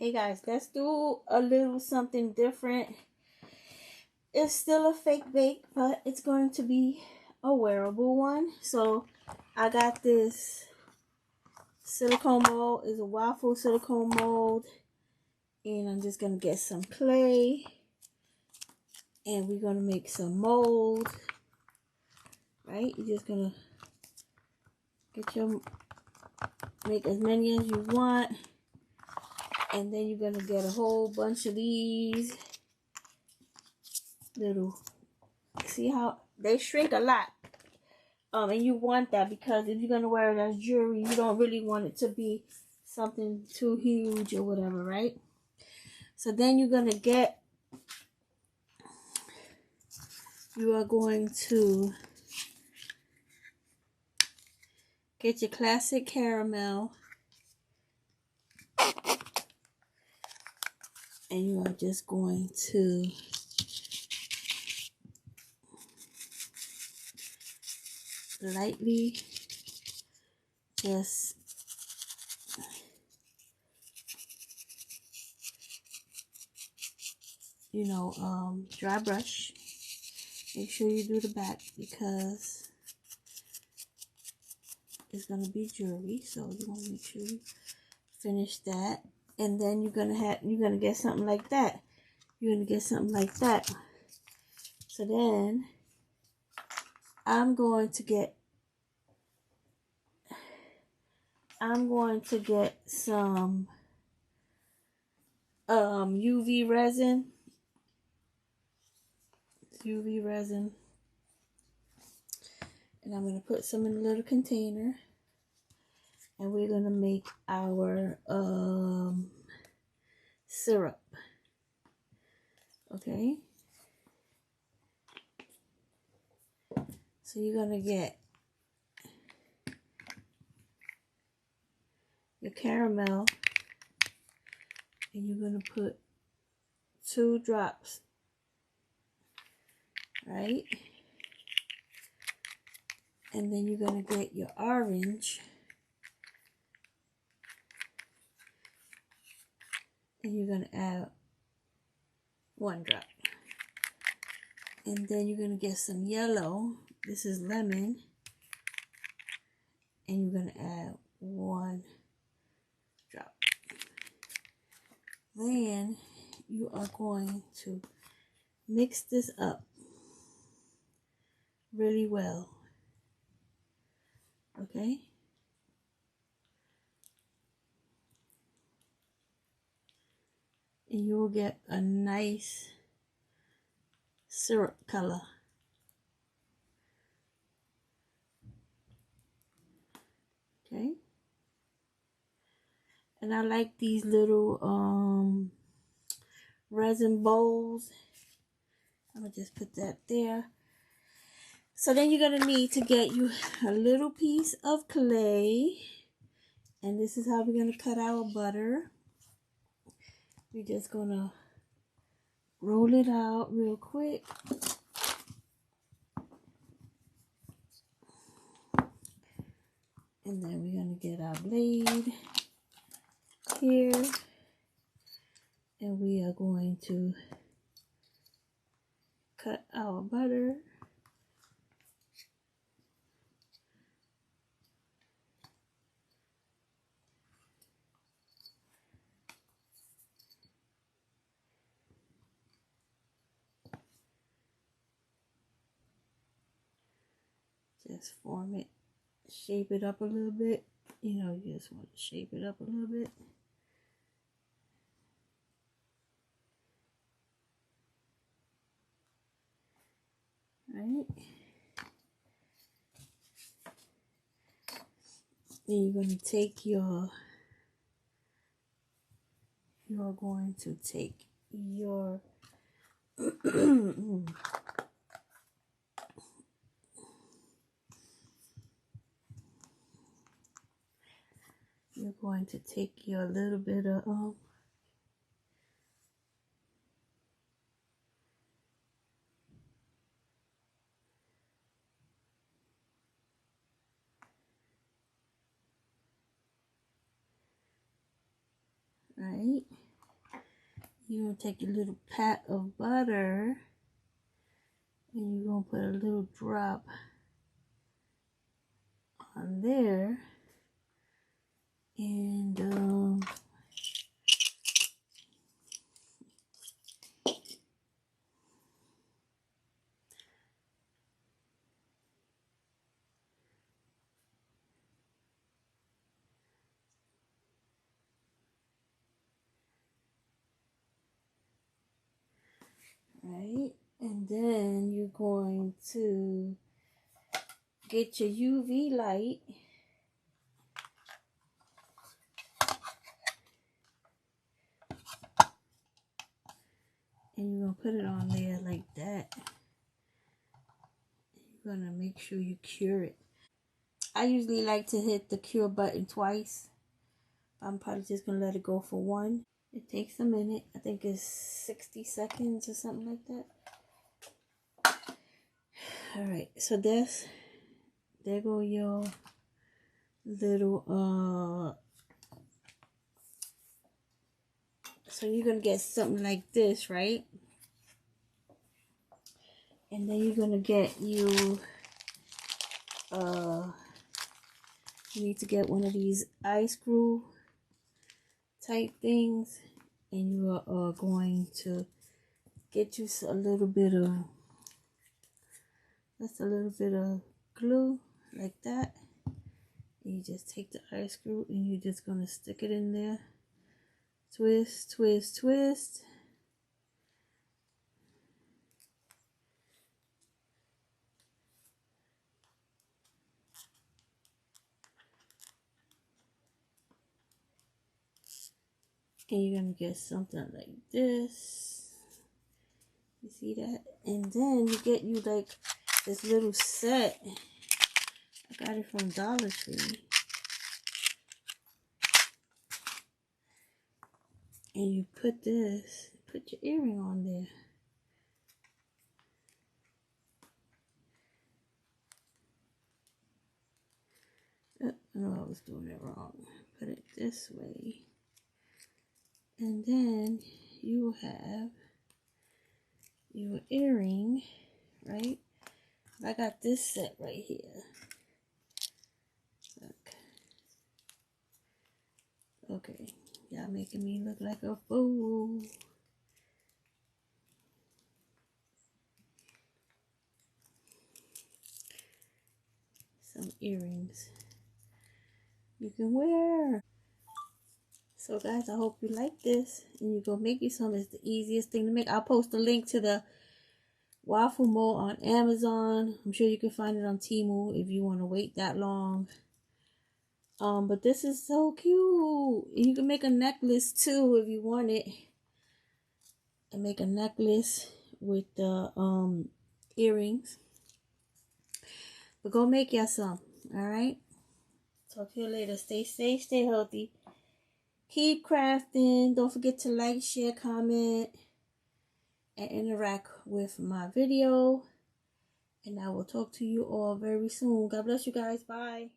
Hey guys, let's do a little something different. It's still a fake bake, but it's going to be a wearable one. So I got this silicone mold. It's a waffle silicone mold. And I'm just going to get some clay. And we're going to make some mold. Right? You're just going to make as many as you want. And then you're going to get a whole bunch of these little, see how they shrink a lot. And you want that because if you're going to wear it as jewelry, you don't really want it to be something too huge or whatever, right? So then you are going to get your classic caramel. And you are just going to lightly just dry brush. Make sure you do the back because it's going to be jewelry. So you want to make sure you finish that. And then you're going to get something like that. You're going to get something like that. So then I'm going to get some UV resin. And I'm going to put some in a little container. And we're going to make our syrup. Okay. So you're going to get your caramel. And you're going to put 2 drops. Right? And then you're going to get your orange. And you're going to add 1 drop. And then you're going to get some yellow. This is lemon. And you're going to add 1 drop. Then you are going to mix this up really well. Okay? And you will get a nice syrup color. Okay? And I like these little resin bowls. I'm going to just put that there. So then you're going to need to get you a little piece of clay. And this is how we're going to cut our butter. We're just going to roll it out real quick. And then we're going to get our blade here. And we are going to cut our butter. Just form it, shape it up a little bit. You just want to shape it up a little bit. Right? Then you're going to take your you're going to take your little bit of right? You're going to take a little pat of butter and you're going to put a little drop on there. And right, and then you're going to get your UV light and you're going to put it on there like that. You're going to make sure you cure it. I usually like to hit the cure button twice. I'm probably just going to let it go for one. It takes a minute. I think it's 60 seconds or something like that. Alright, so there go your little so you're gonna get something like this, right? And then you're gonna get you you need to get one of these eye screw type things, and you are going to get you a little bit of glue like that. And you just take the eye screw and you're just gonna stick it in there. Twist, twist, twist. And you're gonna get something like this. You see that? And then you get you like this little set. I got it from Dollar Tree. And you put your earring on there. I know I was doing it wrong. Put it this way. And then you have your earring, right? I got this set right here. Look. Okay. Y'all making me look like a fool. Some earrings you can wear. So guys, I hope you like this and you go make you some. It's the easiest thing to make. I'll post a link to the waffle mold on Amazon. I'm sure you can find it on Temu if you want to wait that long. But this is so cute. You can make a necklace too if you want it. And make a necklace with the earrings. But go make you some. Alright? Talk to you later. Stay safe, stay healthy. Keep crafting. Don't forget to like, share, comment, and interact with my video. And I will talk to you all very soon. God bless you guys. Bye.